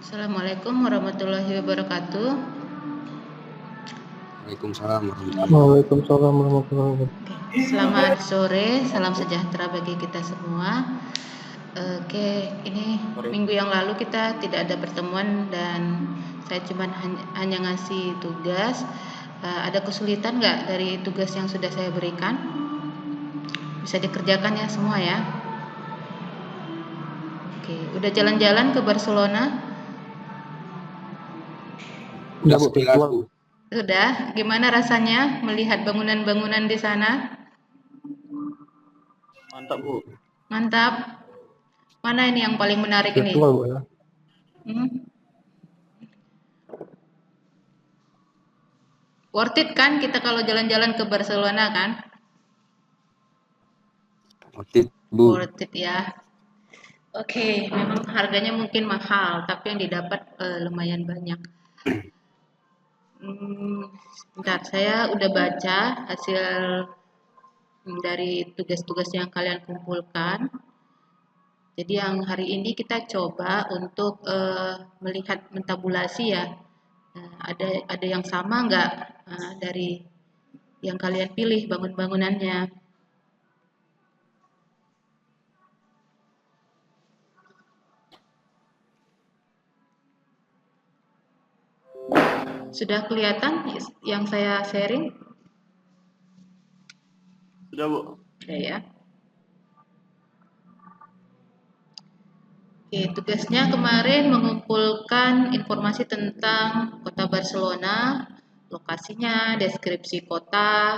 Assalamualaikum warahmatullahi wabarakatuh. Waalaikumsalam warahmatullahi wabarakatuh. Waalaikumsalam warahmatullahi wabarakatuh. Selamat sore, salam sejahtera bagi kita semua. Oke, ini minggu yang lalu kita tidak ada pertemuan dan saya cuma hanya ngasih tugas. Ada kesulitan nggak dari tugas yang sudah saya berikan? Bisa dikerjakan ya semua ya. Oke, udah jalan-jalan ke Barcelona? Udah Bu, sekilas, Bu. Sudah, gimana rasanya melihat bangunan-bangunan di sana? Mantap, Bu. Mantap. Mana ini yang paling menarik ini? Virtual, Bu ya. Worth it kan kita kalau jalan-jalan ke Barcelona kan? Otit, Bu. Worth it ya. Oke, memang harganya mungkin mahal, tapi yang didapat lumayan banyak. Bentar, saya udah baca hasil dari tugas-tugas yang kalian kumpulkan. Jadi yang hari ini kita coba untuk melihat mentabulasi ya. Ada yang sama nggak dari yang kalian pilih bangun-bangunannya? Sudah kelihatan yang saya sharing? Sudah, Bu. Sudah ya. Oke, tugasnya kemarin mengumpulkan informasi tentang kota Barcelona, lokasinya, deskripsi kota,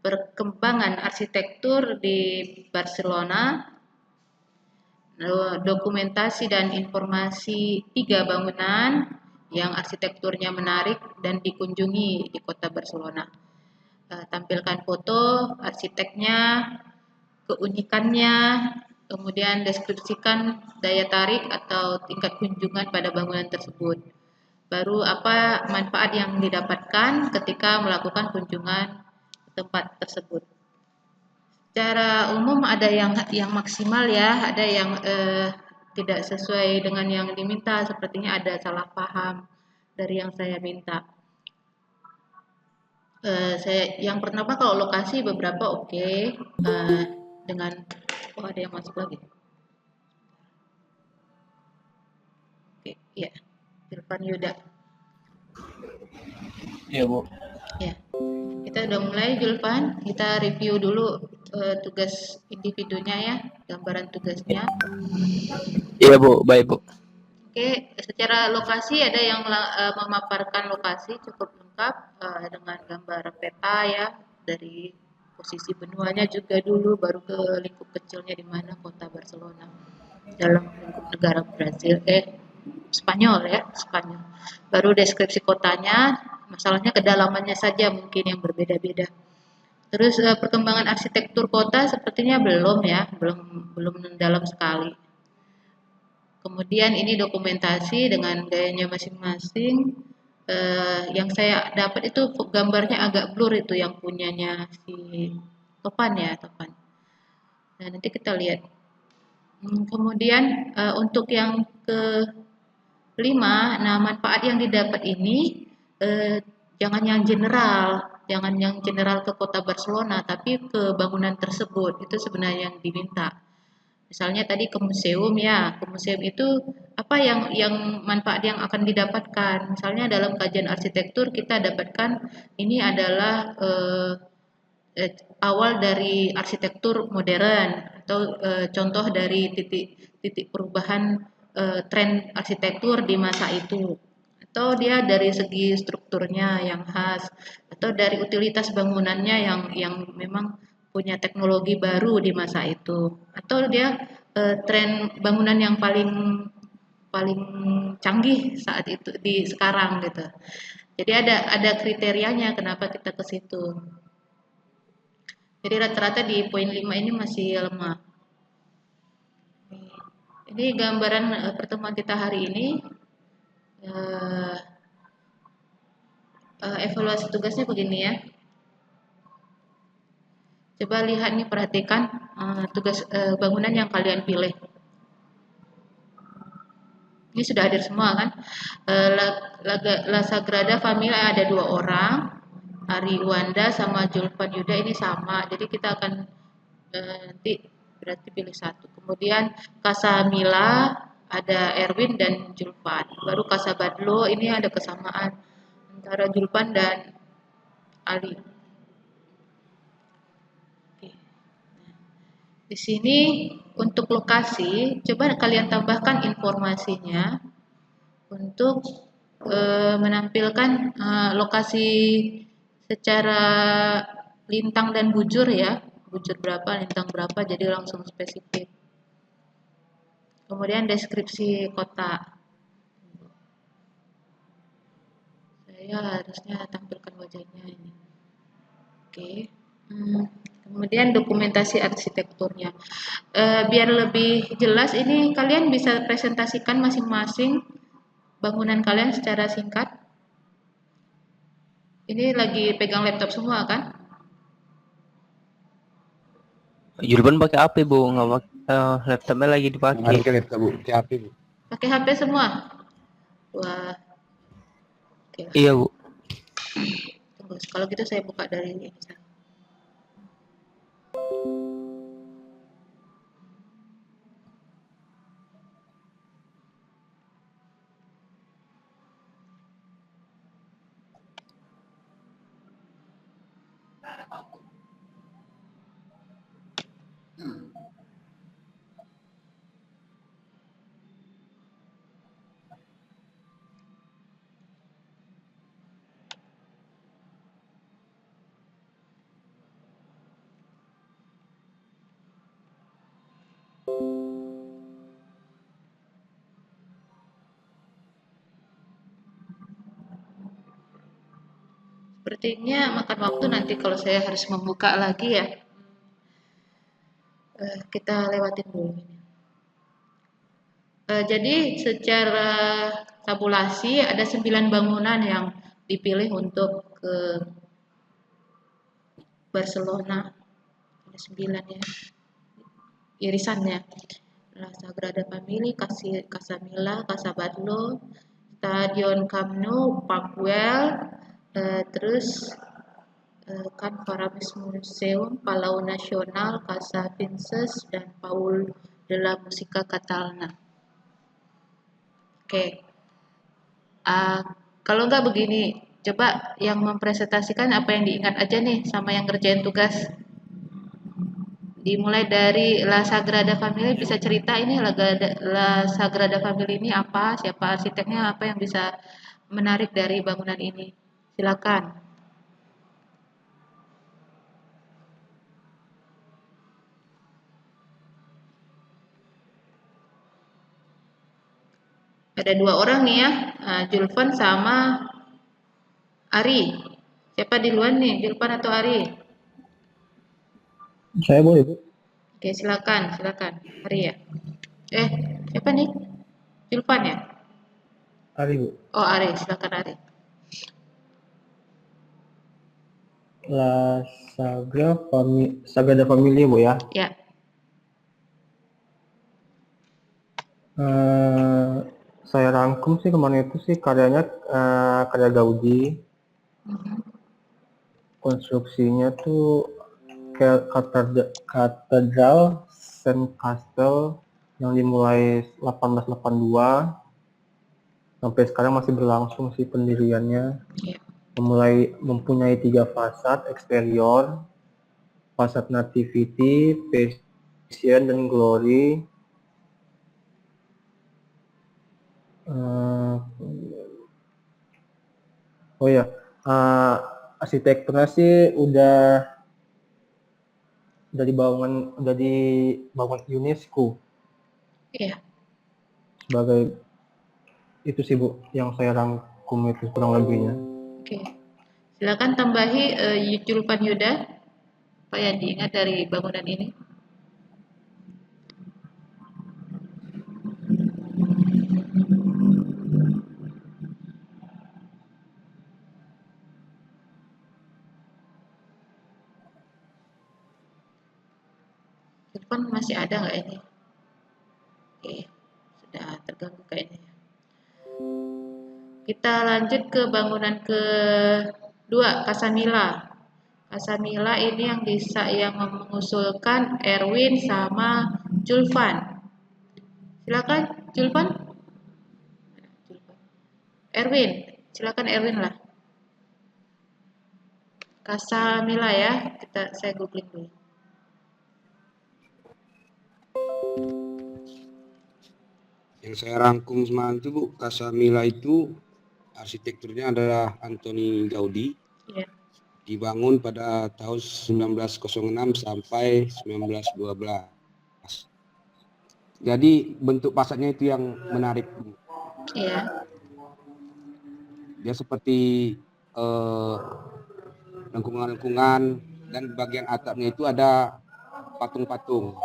perkembangan arsitektur di Barcelona, dokumentasi dan informasi 3 bangunan yang arsitekturnya menarik dan dikunjungi di kota Barcelona. Tampilkan foto arsiteknya, keunikannya, kemudian deskripsikan daya tarik atau tingkat kunjungan pada bangunan tersebut. Baru apa manfaat yang didapatkan ketika melakukan kunjungan ke tempat tersebut. Secara umum ada yang maksimal ya, ada yang tidak sesuai dengan yang diminta, sepertinya ada salah paham dari yang saya minta. Yang pertama kalau lokasi beberapa oke, dengan ada yang masuk lagi. Oke, ya, Irfan Yuda. Iya, Bu. Ya, kita udah mulai Julfan. Kita review dulu tugas individunya ya, gambaran tugasnya. Iya, Bu. Baik, Bu. Oke, secara lokasi ada yang memaparkan lokasi cukup lengkap dengan gambar peta ya, dari posisi benuanya juga dulu, baru ke lingkup kecilnya di mana kota Barcelona dalam lingkup negara Brazil, Spanyol ya, Spanyol. Baru deskripsi kotanya, masalahnya kedalamannya saja mungkin yang berbeda-beda. Terus perkembangan arsitektur kota sepertinya belum ya, belum mendalam sekali. Kemudian ini dokumentasi dengan gayanya masing-masing. Yang saya dapat itu gambarnya agak blur itu yang punyanya si Topan ya, Topan. Nah, nanti kita lihat. Kemudian untuk yang kelima, nah manfaat yang didapat ini jangan yang general ke kota Barcelona, tapi ke bangunan tersebut. Itu sebenarnya yang diminta. Misalnya tadi ke museum ya, ke museum itu apa yang manfaat yang akan didapatkan. Misalnya dalam kajian arsitektur kita dapatkan ini adalah awal dari arsitektur modern atau contoh dari titik perubahan tren arsitektur di masa itu. Atau dia dari segi strukturnya yang khas atau dari utilitas bangunannya yang memang punya teknologi baru di masa itu, atau dia tren bangunan yang paling paling canggih saat itu di sekarang gitu. Jadi ada kriterianya kenapa kita ke situ. Jadi rata-rata di poin 5 ini masih lemah. Ini gambaran pertemuan kita hari ini. Evaluasi tugasnya begini ya. Coba lihat nih, perhatikan tugas bangunan yang kalian pilih. Ini sudah hadir semua kan? La Sagrada Familia ada 2 orang, Ari Wanda sama Julpan Yuda ini sama. Jadi kita akan nanti berarti pilih satu. Kemudian Kasamila ada Erwin dan Julpan. Baru Kasabadlo ini ada kesamaan antara Julpan dan Ali. Oke. Di sini untuk lokasi, coba kalian tambahkan informasinya untuk menampilkan lokasi secara lintang dan bujur ya. Bujur berapa, lintang berapa, jadi langsung spesifik. Kemudian deskripsi kota. Saya harusnya tampilkan wajahnya ini. Oke. Kemudian dokumentasi arsitekturnya. Biar lebih jelas ini kalian bisa presentasikan masing-masing bangunan kalian secara singkat. Ini lagi pegang laptop semua kan? Julpan pakai HP bu, nggak pakai laptopnya lagi dipakai. Pakai laptop bu, HP bu. Pakai HP semua? Wah. Oke. Iya bu. Tunggu, kalau gitu saya buka dari ini. Sepertinya makan waktu nanti kalau saya harus membuka lagi ya. Kita lewatin dulu ini. Jadi secara tabulasi ada 9 bangunan yang dipilih untuk ke Barcelona. Ada 9 ya. Irisannya. La Sagrada Família, Casamila, Casabadlo, Stadion Camp Nou, Parkwell, terus kan Faramis Museum, Palau Nasional, Casa Vinces, dan Paul de la Musica Catalana. Oke. Kalau nggak begini, coba yang mempresentasikan apa yang diingat aja nih sama yang ngerjain tugas. Dimulai dari La Sagrada Família, bisa cerita ini La Sagrada Família ini apa, siapa arsiteknya, apa yang bisa menarik dari bangunan ini. Silakan. Ada 2 orang nih ya, Julvan sama Ari. Siapa duluan nih, Julvan atau Ari? Saya boleh bu. Oke, silakan. Ari ya. Siapa nih? Julvan ya? Ari bu. Oh, Ari, silakan Ari. La Sagrada Familia bu ya. Ya. Saya rangkum sih kemarin itu sih karyanya karya Gaudi. Konstruksinya tuh kayak katedral Saint Castle yang dimulai 1882 sampai sekarang masih berlangsung sih pendiriannya. Ya. Mempunyai 3 fasad eksterior, fasad Nativity, Passion, dan Glory. Oh ya, arsitekturnya sih udah dibangun UNESCO. Iya. Sebagai itu sih bu, yang saya rangkum itu kurang lebihnya. Oke. Silakan tambahi Julpan Yuda apa yang diingat dari bangunan ini. Julpan masih ada nggak ini? Oke, sudah terganggu kayaknya. Kita lanjut ke bangunan kedua, Casa Mila. Casa Mila ini yang mengusulkan Erwin sama Julvan. Silakan Julvan. Erwin, silakan Erwin lah. Casa Mila ya, saya googling dulu. Yang saya rangkum semalam itu Bu, Casa Mila itu arsitekturnya adalah Antoni Gaudi. Iya. Dibangun pada tahun 1906 sampai 1912. Jadi bentuk fasadnya itu yang menarik Bu. Iya. Dia seperti lengkungan-lengkungan dan bagian atapnya itu ada patung-patung.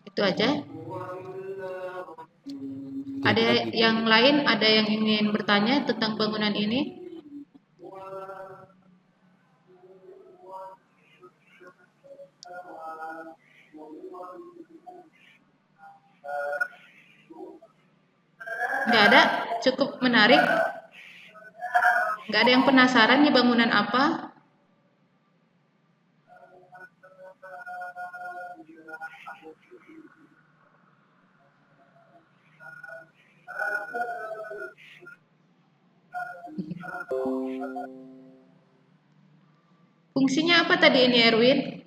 Itu aja. Ada yang lain, ada yang ingin bertanya tentang bangunan ini? Nggak ada? Cukup menarik? Nggak ada yang penasaran nih bangunan apa? Fungsinya apa tadi ini Erwin?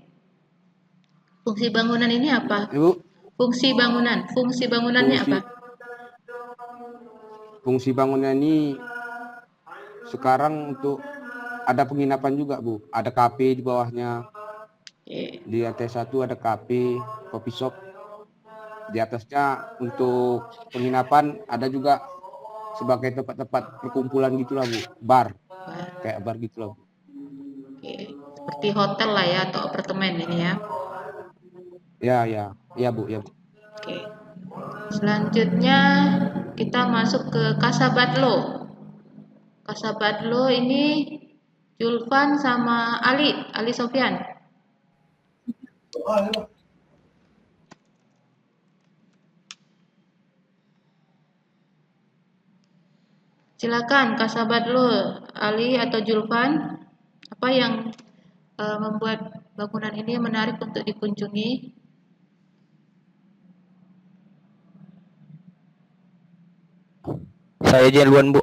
Fungsi bangunan ini apa? Ibu, Fungsi bangunannya apa? Fungsi bangunnya ini sekarang untuk ada penginapan juga Bu. Ada kafe di bawahnya. Oke. Di lantai 1 ada kafe, coffee shop. Di atasnya untuk penginapan ada juga sebagai tempat-tempat perkumpulan gitulah Bu. Bar. Kayak bar gitu loh. Oke. Seperti hotel lah ya atau apartemen ini ya. Ya Bu, ya Bu. Oke. Selanjutnya kita masuk ke Casa Batlló. Casa Batlló ini Julvan sama Ali Sofyan. Silakan Casa Batlló, Ali atau Julvan, apa yang membuat bangunan ini menarik untuk dikunjungi? Saya duluan Bu.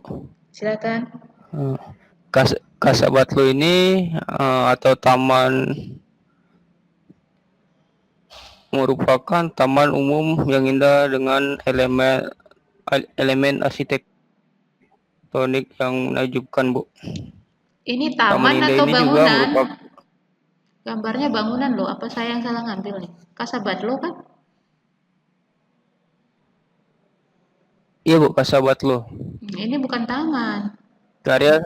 Silakan. Casa Batlló ini atau taman merupakan taman umum yang indah dengan elemen arsitektonik yang menakjubkan Bu. Ini taman indah atau ini juga bangunan? merupakan Gambarnya bangunan loh. Apa saya yang salah ngambil nih? Casa Batlló kan? Iya Bu, Casa Batlló. Ini bukan taman. Karya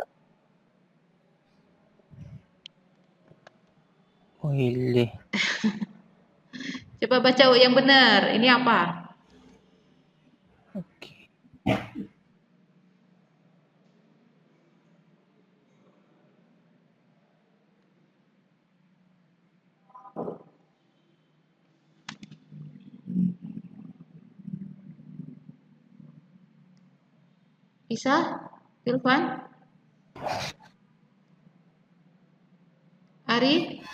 Wih, Coba baca yang benar. Ini apa? oke. Bisa? Irfan? Ari?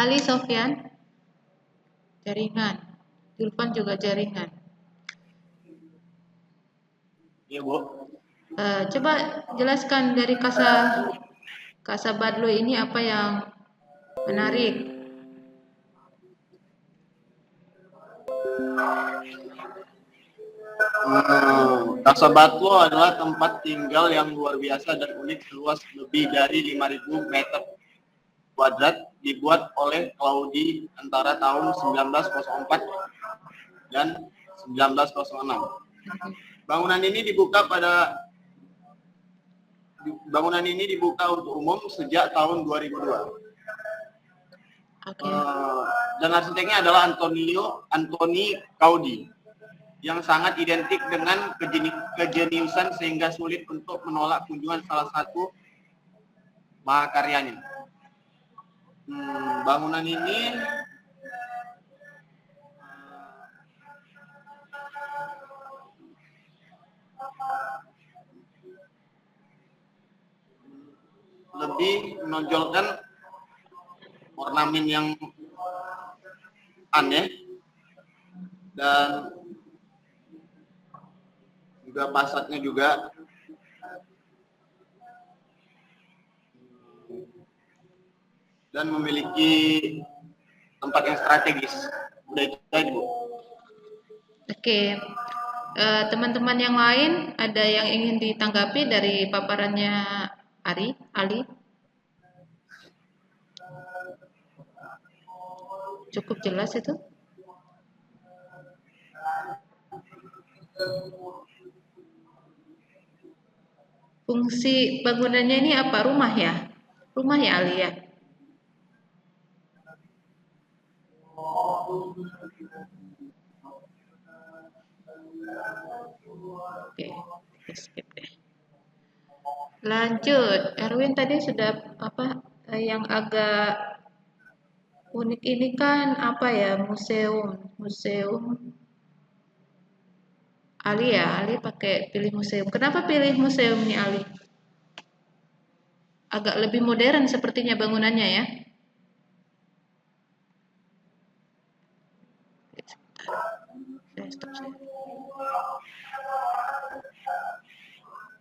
Ali Sofyan? Jaringan. Irfan juga jaringan. Iya Bu. Coba jelaskan dari Casa Batlló ini apa yang menarik? Casa Batlló adalah tempat tinggal yang luar biasa dan unik seluas lebih dari 5.000 meter kuadrat, dibuat oleh Claudi antara tahun 1904 dan 1906. Bangunan ini dibuka untuk umum sejak tahun 2002. Okay. dan arsiteknya adalah Antoni Gaudi, yang sangat identik dengan kejeniusan sehingga sulit untuk menolak kunjungan salah satu mahakaryanya. Bangunan ini lebih menonjolkan ornamen yang aneh dan juga fasadnya juga dan memiliki tempat yang strategis. Udah itu aja, Bu. Oke. Teman-teman yang lain ada yang ingin ditanggapi dari paparannya Ali? Cukup jelas itu? Fungsi bangunannya ini apa? Rumah ya? Rumah ya, Ali ya? Oke, kita skip deh. Lanjut, Erwin tadi sudah yang agak unik ini kan apa ya, museum. Ali ya, Ali pakai pilih museum. Kenapa pilih museum nih Ali? Agak lebih modern sepertinya bangunannya ya.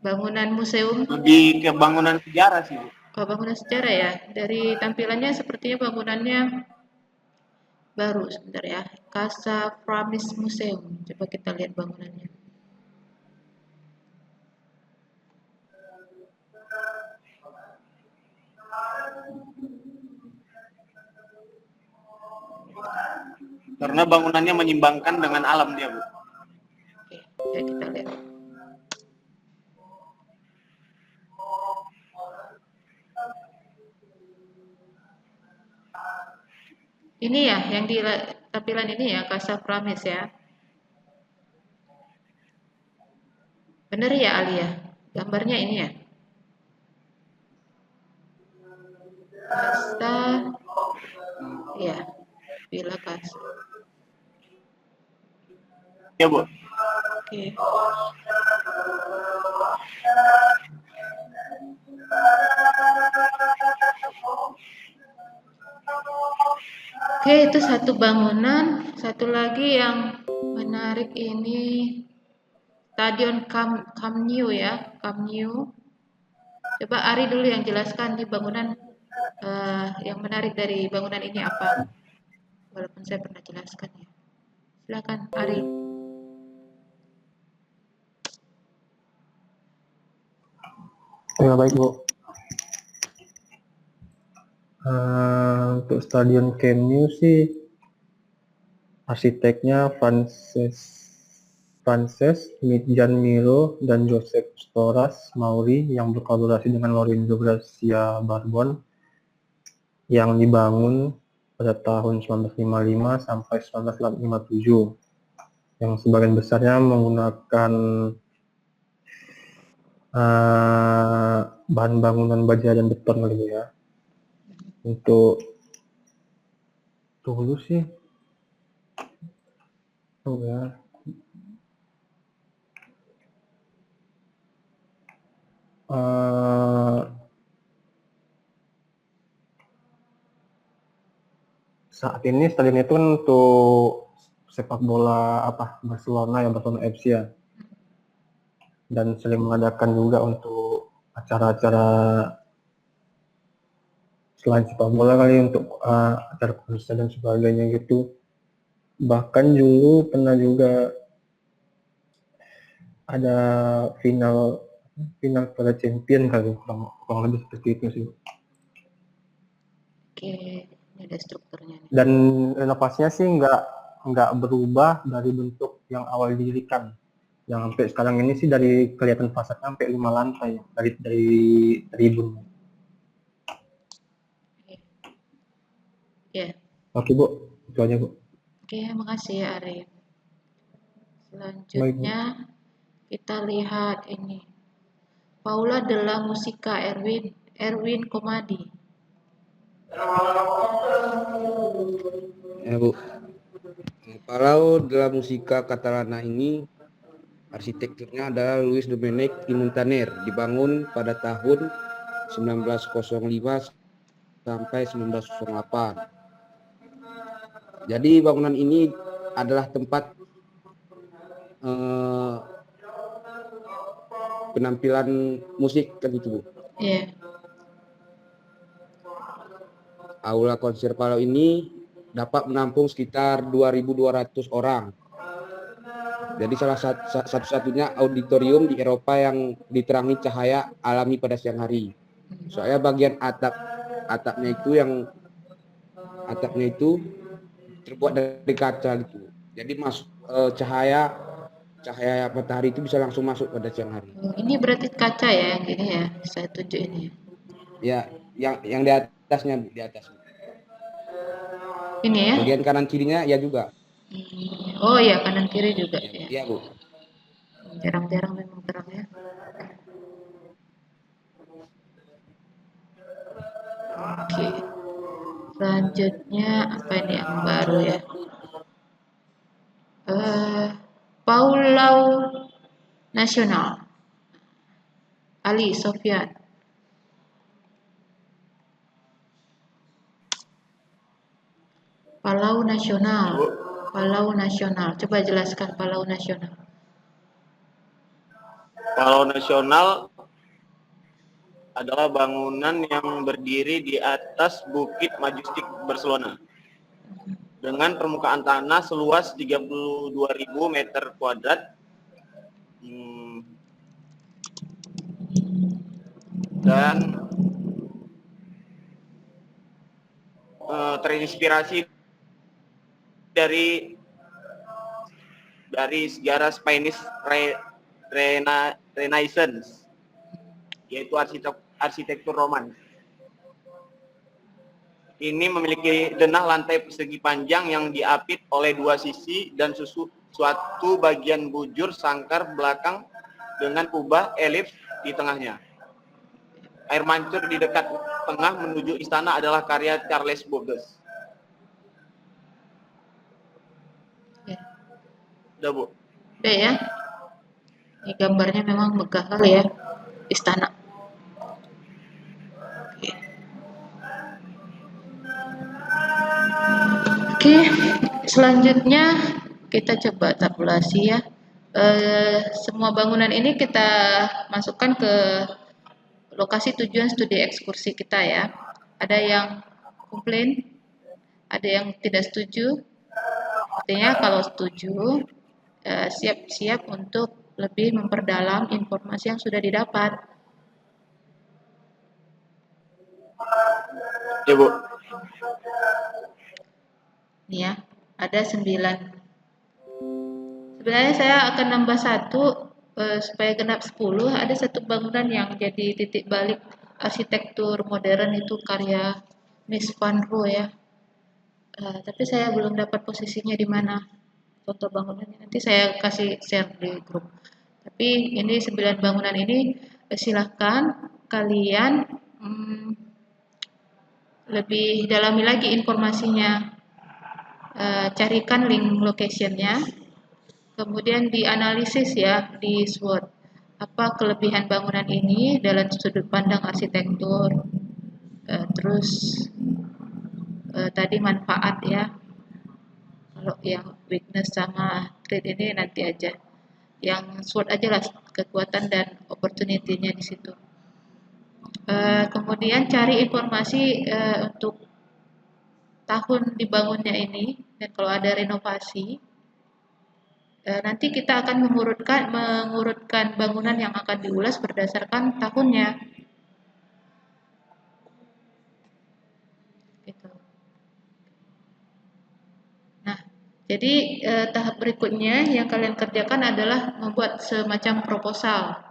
Bangunan museum. Lebih ke bangunan sejarah sih, Bu. Oh, bangunan sejarah ya. Dari tampilannya sepertinya bangunannya baru. Sebentar ya. Casa Framis Museum. Coba kita lihat bangunannya. Karena bangunannya menyimbangkan dengan alam dia, Bu. Oke, ya kita lihat. Ini ya, yang di tampilan ini ya, Casa Framis ya. Bener ya Ali ya? Gambarnya ini ya. Casa, ya, Villa Casa. Ya, Bu. Oke. Oke, itu satu bangunan. Satu lagi yang menarik ini Stadion Camp Nou ya, Camp Nou. Coba Ari dulu yang jelaskan di bangunan yang menarik dari bangunan ini apa? Walaupun saya pernah jelaskan ya. Silakan Ari. Ya baik Bu. Untuk Stadion Camp Nou sih arsiteknya Frances Midjan Miro dan Joseph Storas Mauri yang berkolaborasi dengan Lorenzo Gracia Barbon yang dibangun pada tahun 1955 sampai 1957 yang sebagian besarnya menggunakan bahan bangunan baja dan beton gitu ya. Untuk dulu sih ya saat ini stadion itu kan untuk sepak bola Barcelona FC ya, dan sering mengadakan juga untuk acara-acara selain sepak bola kali untuk acara konser dan sebagainya gitu. Bahkan dulu pernah juga ada final Piala Champion kali, kurang lebih seperti itu sih. Oke, ini ada strukturnya nih. Dan renovasinya sih nggak berubah dari bentuk yang awal didirikan. Yang sampai sekarang ini sih dari kelihatan fasadnya sampai 5 lantai dari tribun. Ya. Oke Bu. Itu aja, Bu. Oke, makasih ya Arif. Baik, Bu. Selanjutnya kita lihat ini. Paula della Musica Erwin Komadi. Ya, Bu. Palau della Musica Catalana ini arsitekturnya adalah Luis Domènech i Muntaner, dibangun pada tahun 1905 sampai 1908. Jadi bangunan ini adalah tempat penampilan musik kan gitu, Bu. Iya. Aula konser Palau ini dapat menampung sekitar 2.200 orang. Jadi salah satu-satunya auditorium di Eropa yang diterangi cahaya alami pada siang hari. Soalnya bagian atapnya itu terbuat dari kaca gitu. Jadi cahaya matahari itu bisa langsung masuk pada siang hari. Ini berarti kaca ya yang gini ya, saya tunjuk ini. Ya, yang di atasnya, di atas. Ini ya? Bagian kanan kirinya ya juga. Oh iya, kanan kiri juga ya. Iya, Bu. Jarang-jarang memang terang ya. Oke. Selanjutnya apa ini yang baru ya? Paulau Nasional. Ali Sofyan. Palau Nasional. Palau Nasional. Coba jelaskan Palau Nasional. Palau Nasional adalah bangunan yang berdiri di atas Bukit Majestic Barcelona dengan permukaan tanah seluas 32.000 meter kuadrat dan terinspirasi dari sejarah Spanish Renaissance, yaitu arsitektur Roman. Ini memiliki denah lantai persegi panjang yang diapit oleh dua sisi dan suatu bagian bujur sangkar belakang dengan kubah elips di tengahnya. Air mancur di dekat tengah menuju istana adalah karya Charles Bourges. Udah, Bu. Udah ya. Ini gambarnya memang megah kali ya, istana. Oke, selanjutnya kita coba tabulasi ya. Semua bangunan ini kita masukkan ke lokasi tujuan studi ekskursi kita ya. Ada yang komplain, ada yang tidak setuju. Artinya kalau setuju, siap-siap untuk lebih memperdalam informasi yang sudah didapat. Ya, Bu. Ini ya, ada 9. Sebenarnya saya akan nambah 1 supaya genap 10. Ada satu bangunan yang jadi titik balik arsitektur modern, itu karya Mies van Roo ya. Tapi saya belum dapat posisinya di mana contoh bangunannya. Nanti saya kasih share di grup. Tapi ini 9 bangunan ini silahkan kalian lebih dalami lagi informasinya. Carikan link locationnya, kemudian dianalisis ya di SWOT. Apa kelebihan bangunan ini dalam sudut pandang arsitektur, terus tadi manfaat ya. Kalau yang weakness sama threat ini nanti aja. Yang SWOT aja lah, kekuatan dan opportunity-nya di situ. Kemudian cari informasi untuk tahun dibangunnya ini, dan kalau ada renovasi, nanti kita akan mengurutkan bangunan yang akan diulas berdasarkan tahunnya. Gitu. Nah, jadi tahap berikutnya yang kalian kerjakan adalah membuat semacam proposal,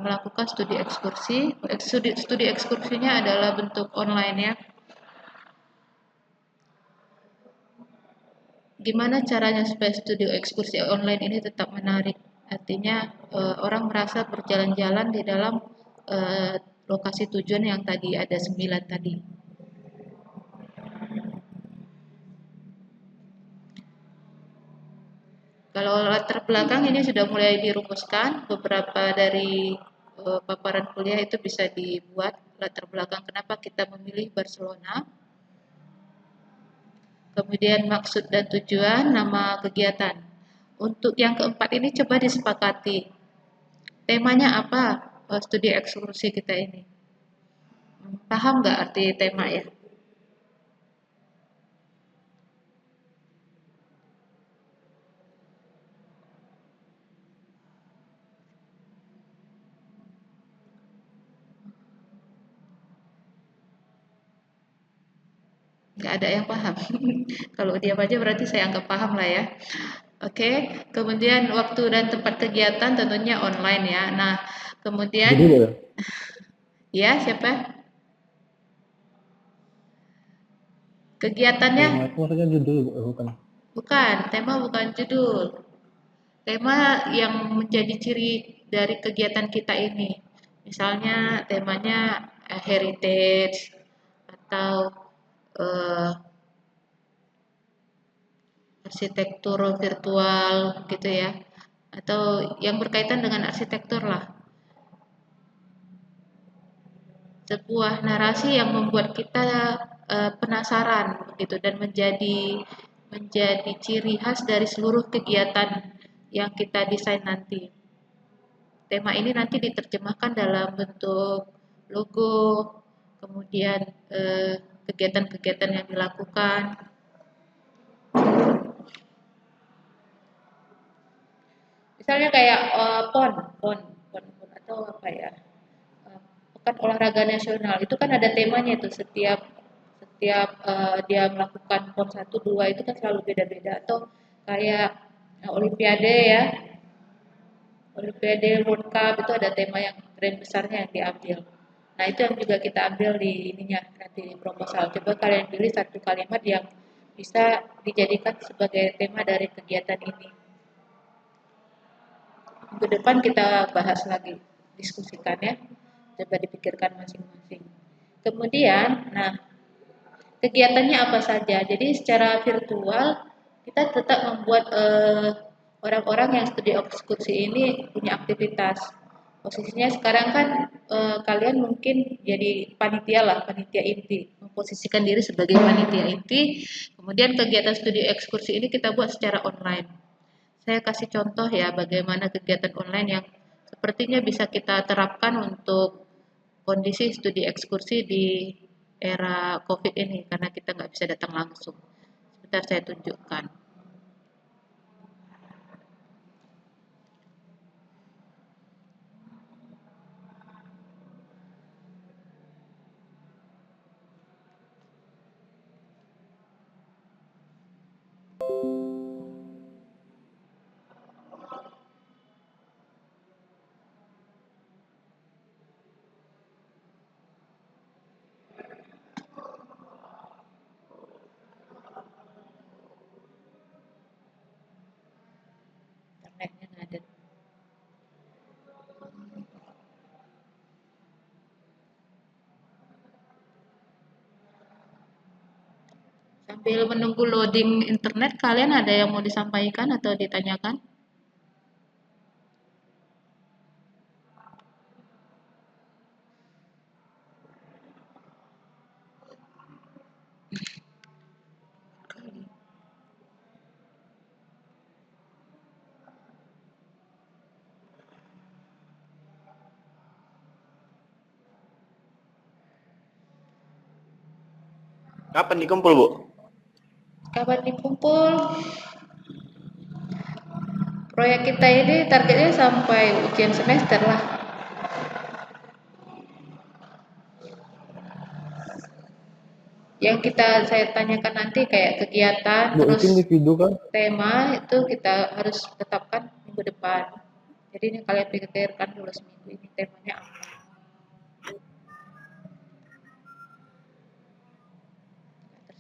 melakukan studi ekskursi. Studi ekskursinya adalah bentuk online ya. gimana caranya supaya studio ekskursi online ini tetap menarik? Artinya orang merasa berjalan-jalan di dalam lokasi tujuan yang tadi ada 9 tadi. Kalau latar belakang ini sudah mulai dirumuskan, beberapa dari paparan kuliah itu bisa dibuat latar belakang kenapa kita memilih Barcelona. Kemudian maksud dan tujuan, nama kegiatan. Untuk yang keempat ini coba disepakati. Temanya apa studi ekskursi kita ini? Paham nggak arti tema ya? Nggak ada yang paham. Kalau diam aja berarti saya anggap paham lah ya. Oke, kemudian waktu dan tempat kegiatan tentunya online ya. Nah, kemudian Jadi boleh. ya siapa? Kegiatannya Tema itu maksudnya judul bukan? bukan, tema bukan judul. Tema yang menjadi ciri dari kegiatan kita ini. Misalnya temanya heritage atau eh, arsitektur virtual gitu ya. Atau yang berkaitan dengan arsitektur lah. Sebuah narasi yang membuat kita penasaran gitu dan menjadi ciri khas dari seluruh kegiatan yang kita desain nanti. Tema ini nanti diterjemahkan dalam bentuk logo, kemudian kegiatan-kegiatan yang dilakukan. Misalnya kayak PON atau apa ya? Pekan olahraga nasional itu kan ada temanya tuh setiap setiap dia melakukan PON 1 2 itu kan selalu beda-beda atau kayak olimpiade ya. Olimpiade World Cup itu ada tema yang brand besarnya yang diambil. Nah, itu yang juga kita ambil di ininya nanti di proposal. Coba kalian pilih satu kalimat yang bisa dijadikan sebagai tema dari kegiatan ini. Ke depan kita bahas lagi, diskusikan ya. Coba dipikirkan masing-masing. Kemudian, nah, kegiatannya apa saja? Jadi secara virtual kita tetap membuat orang-orang yang studi ekskursi ini punya aktivitas. Posisinya sekarang kan kalian mungkin jadi panitia lah, panitia inti, memposisikan diri sebagai panitia inti. Kemudian kegiatan studi ekskursi ini kita buat secara online. Saya kasih contoh ya bagaimana kegiatan online yang sepertinya bisa kita terapkan untuk kondisi studi ekskursi di era COVID ini karena kita nggak bisa datang langsung. Sebentar saya tunjukkan. Internetnya nggak ada. Sambil menunggu loading internet, kalian ada yang mau disampaikan atau ditanyakan? Kapan dikumpul, Bu? Kapan dikumpul? Proyek kita ini targetnya sampai ujian semester lah. Yang saya tanyakan nanti kayak kegiatan, Bu, terus itu individu kan? tema itu kita harus tetapkan minggu depan. Jadi ini kalian pikirkan dulu seminggu ini temanya apa.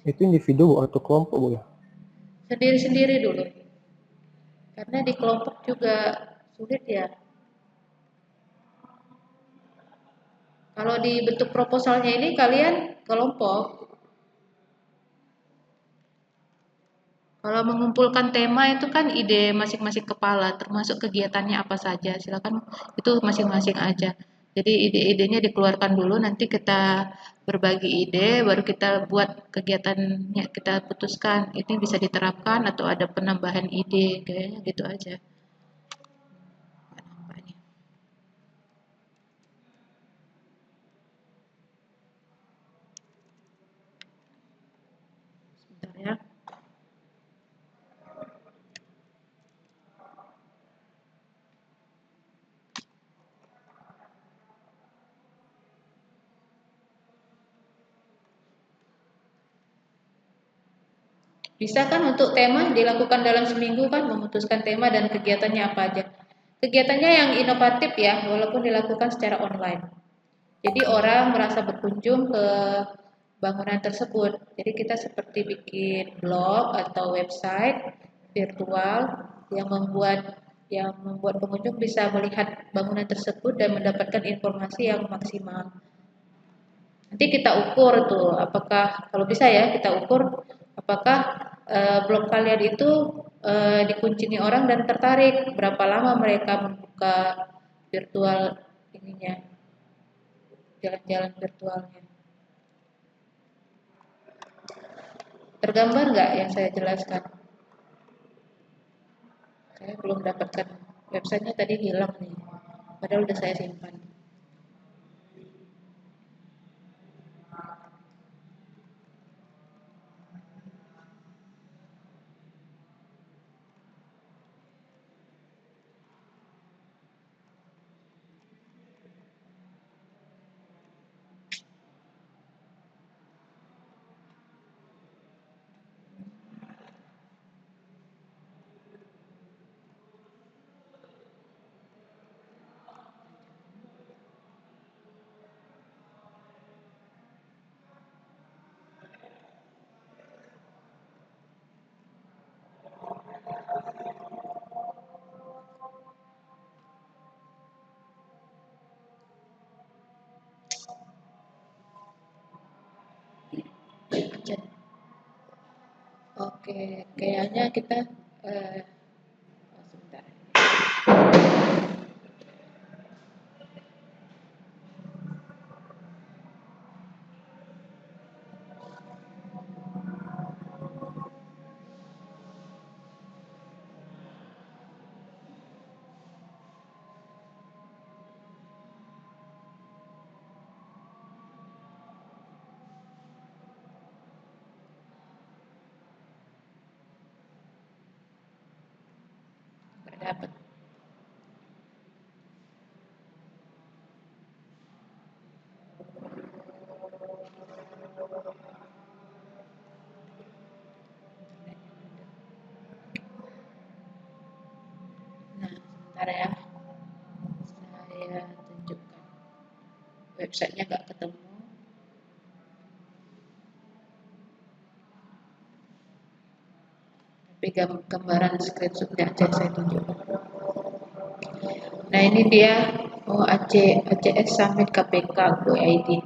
Itu individu Bu, atau kelompok Bu ya? sendiri-sendiri dulu. Karena di kelompok juga sulit ya. Kalau di bentuk proposalnya ini kalian kelompok. Kalau mengumpulkan tema itu kan ide masing-masing kepala, termasuk kegiatannya apa saja. Silakan itu masing-masing aja. Jadi ide-idenya dikeluarkan dulu, nanti kita berbagi ide, baru kita buat kegiatannya, kita putuskan ini bisa diterapkan atau ada penambahan ide, kayaknya gitu aja. Nampaknya. Sebentar ya. Bisa kan untuk tema dilakukan dalam seminggu kan, memutuskan tema dan kegiatannya apa aja. Kegiatannya yang inovatif ya, walaupun dilakukan secara online. Jadi orang merasa berkunjung ke bangunan tersebut. Jadi kita seperti bikin blog atau website virtual yang membuat pengunjung bisa melihat bangunan tersebut dan mendapatkan informasi yang maksimal. Nanti kita ukur tuh, apakah kalau bisa ya kita ukur apakah blog kalian itu dikunjungi orang dan tertarik, berapa lama mereka membuka virtual ininya, jalan-jalan virtualnya. Tergambar nggak yang saya jelaskan? Saya belum dapatkan websitenya tadi hilang nih, padahal udah saya simpan. Oke, kayaknya kita sebentar. Nggak dapat. Nah, sebentar ya. Saya tunjukkan. Websitenya nggak ketemu. Tapi gambaran screenshotnya aja saya tunjukkan. Nah ini dia ACS Summit KPK Go ID.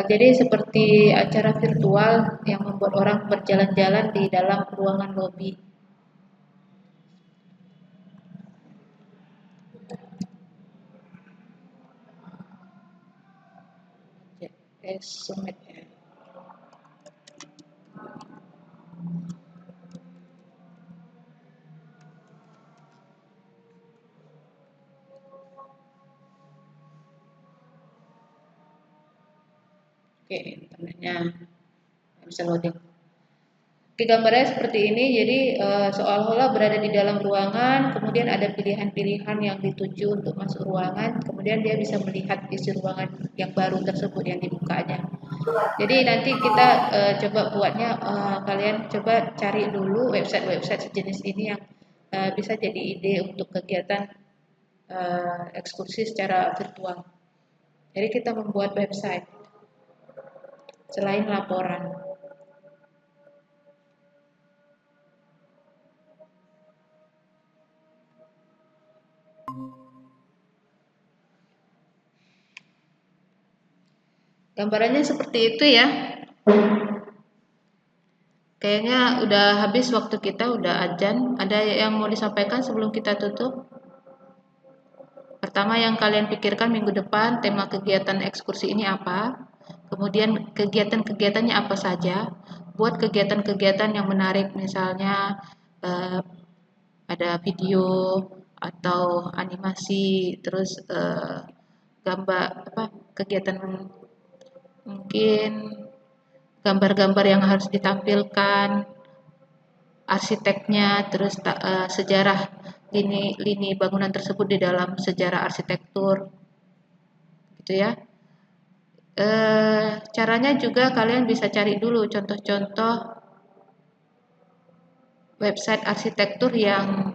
Jadi seperti acara virtual yang membuat orang berjalan-jalan di dalam ruangan lobi. ACS Summit ya. Oke, internetnya bisa loading. Oke, gambarnya seperti ini. Jadi seolah-olah berada di dalam ruangan, kemudian ada pilihan-pilihan yang dituju untuk masuk ruangan, kemudian dia bisa melihat isi ruangan yang baru tersebut yang dibukanya. Jadi nanti kita coba buatnya, kalian coba cari dulu website-website sejenis ini yang bisa jadi ide untuk kegiatan ekskursi secara virtual. Jadi kita membuat website selain laporan. Gambarannya seperti itu ya. Kayaknya udah habis waktu kita, udah azan. Ada yang mau disampaikan sebelum kita tutup? Pertama yang kalian pikirkan minggu depan tema kegiatan ekskursi ini apa? Kemudian kegiatan-kegiatannya apa saja? Buat kegiatan-kegiatan yang menarik, misalnya eh, ada video atau animasi, terus gambar apa? Kegiatan mungkin gambar-gambar yang harus ditampilkan, arsiteknya, terus sejarah lini bangunan tersebut di dalam sejarah arsitektur, gitu ya. Caranya juga kalian bisa cari dulu contoh-contoh website arsitektur yang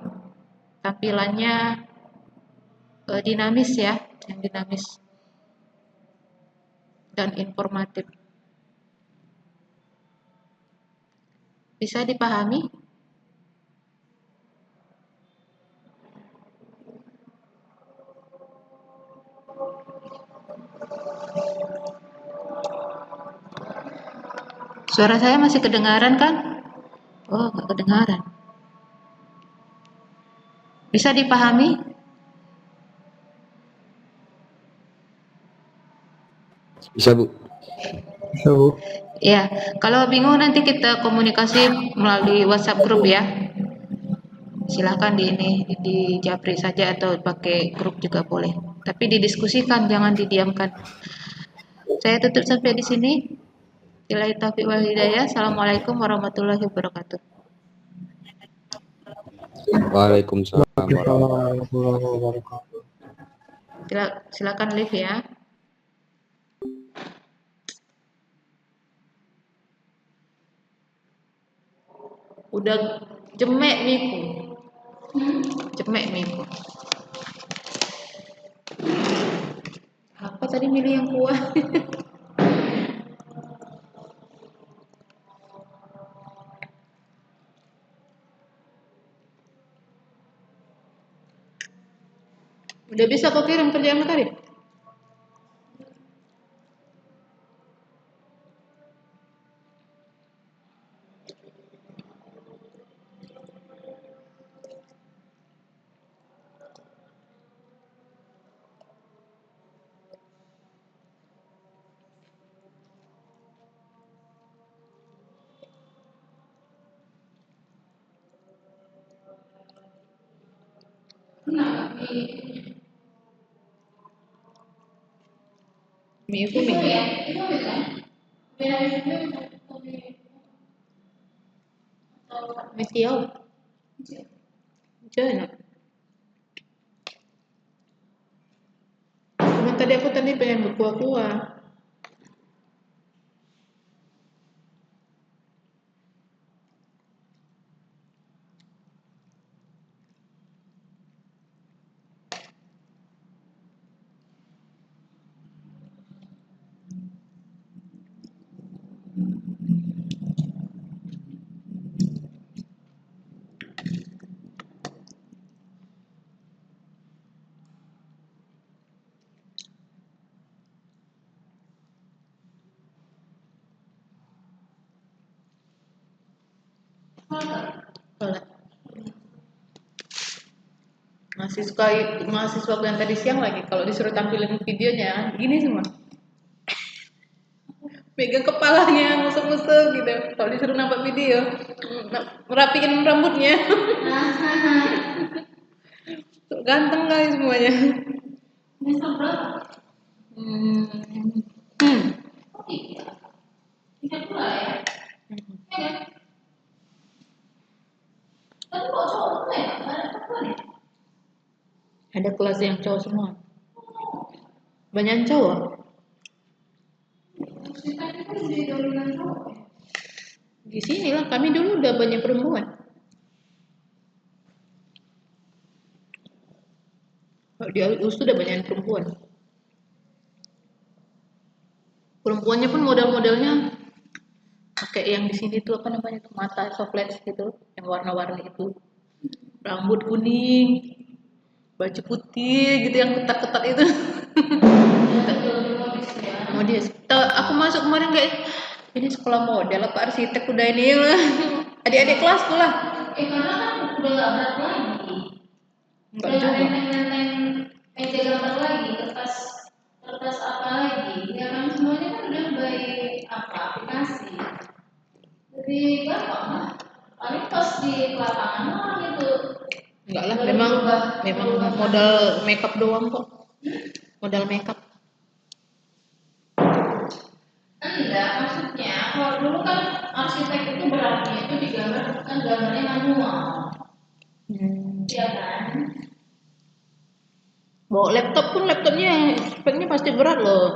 tampilannya dinamis ya, yang dinamis dan informatif. Bisa dipahami? Suara saya masih kedengaran kan? Oh, nggak kedengaran. Bisa dipahami? Bisa, Bu. Bisa, Bu. Ya, kalau bingung nanti kita komunikasi melalui WhatsApp grup ya. Silahkan di japri saja atau pakai grup juga boleh. Tapi didiskusikan, jangan didiamkan. Saya tutup sampai di sini. Billahi taufiq wal hidayah. Assalamualaikum warahmatullahi wabarakatuh. Waalaikumsalam warahmatullahi Warahmatullahi wabarakatuh. Silakan live ya. Udah jemek miku. Jemek miku. Apa tadi milih yang kuat? Udah bisa kau kirim kerjaan tadi? Mie itu mie. Mie tiaw. Jangan. Cuma tadi aku pengen berkuah-kuah. Boleh. Mahasiswa yang tadi siang lagi kalau disuruh tampilin videonya gini semua. Pegang kepalanya musuk-musuk gitu. Kalau disuruh nampak video, merapiin rambutnya. Ganteng kali semuanya. Ada kelas yang cowok semua. Banyak cowok. Di sini lah, kami dulu udah banyak perempuan. Di Alus tuh udah banyak perempuan. Perempuannya pun model-modelnya pakai yang di sini tuh apa namanya tuh mata softlex gitu, yang warna-warni itu. Rambut kuning, baju putih gitu yang ketat-ketat itu. Modis. Aku masuk kemarin kayak ini sekolah model apa arsitek udah ini lah. Adik-adik kelasku lah. Karena kan udah nggak berat lagi. Enggak Udah nggak juga. nenteng-nenteng meja gambar lagi, kertas apa lagi. Ya kan semuanya kan udah by aplikasi. Jadi gampang lah. Paling pas di lapangan mah gitu. Enggak lah, memang modal makeup doang kok. Modal makeup. Enggak, maksudnya kalau dulu kan arsitek itu beratnya itu digambar kan gambarnya manual, ya kan? Bawa laptop pun laptopnya speknya pasti berat loh.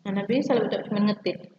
Mana bisa laptop cuma ngetik.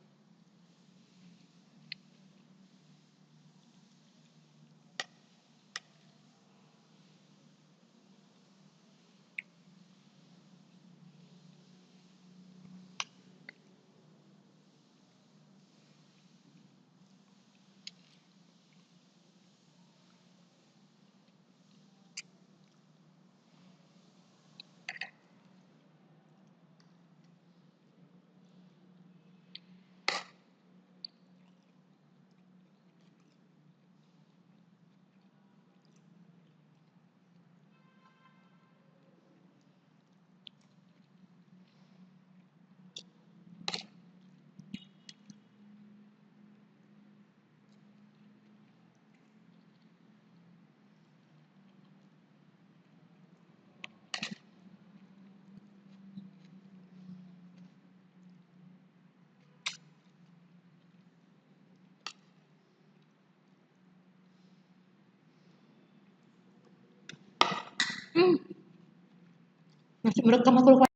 Masih merekam aku lupa.